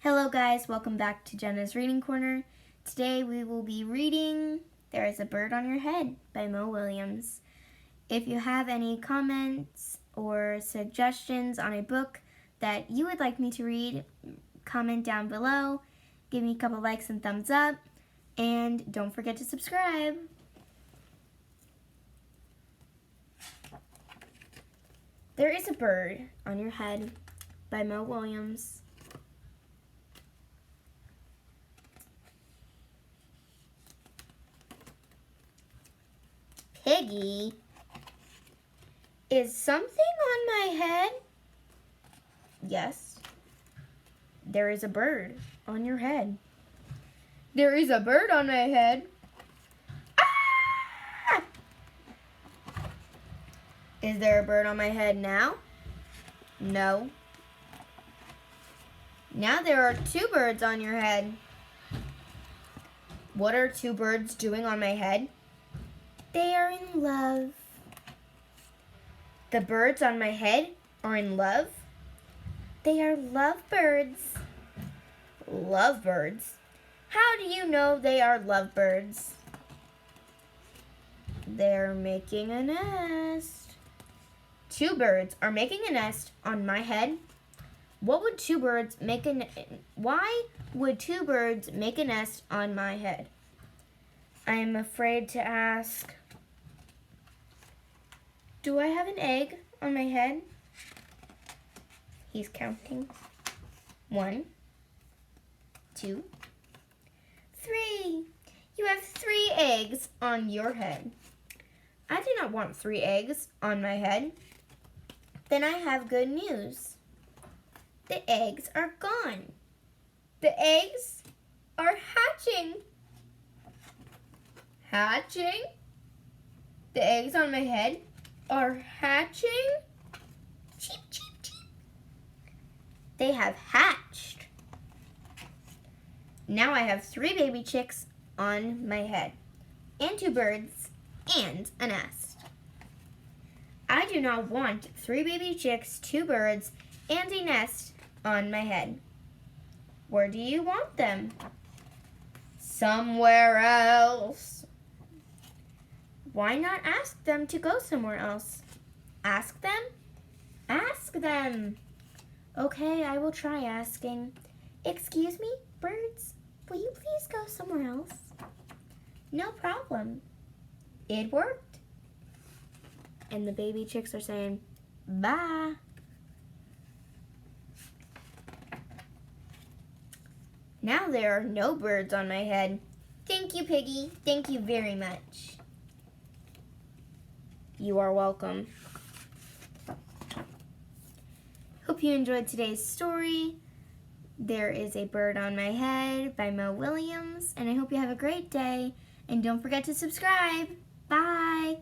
Hello guys, welcome back to Jenna's Reading Corner. Today we will be reading There is a Bird on Your Head by Mo Willems. If you have any comments or suggestions on a book that you would like me to read, comment down below, give me a couple likes and thumbs up, and don't forget to subscribe. There is a Bird on Your Head by Mo Willems. Piggy, is something on my head? Yes. There is a bird on your head. There is a bird on my head. Ah! Is there a bird on my head now? No. Now there are two birds on your head. What are two birds doing on my head? They are in love. The birds on my head are in love? They are lovebirds. Lovebirds? How do you know they are lovebirds? They're making a nest. Two birds are making a nest on my head. Why would two birds make a nest on my head? I am afraid to ask. Do I have an egg on my head? He's counting. 1, 2, 3. You have 3 eggs on your head. I do not want 3 eggs on my head. Then I have good news. The eggs are gone. The eggs are hatching. Hatching? The eggs on my head are hatching? Cheep, cheep, cheep. They have hatched. Now I have 3 baby chicks on my head, and 2 birds, and a nest. I do not want 3 baby chicks, 2 birds, and a nest on my head. Where do you want them? Somewhere else. Why not ask them to go somewhere else? Ask them? Ask them. Okay, I will try asking. Excuse me, birds, will you please go somewhere else? No problem. It worked. And the baby chicks are saying, bye. Now there are no birds on my head. Thank you, Piggy. Thank you very much. You are welcome. Hope you enjoyed today's story. There is a Bird on My Head by Mo Willems, and I hope you have a great day. And don't forget to subscribe. Bye.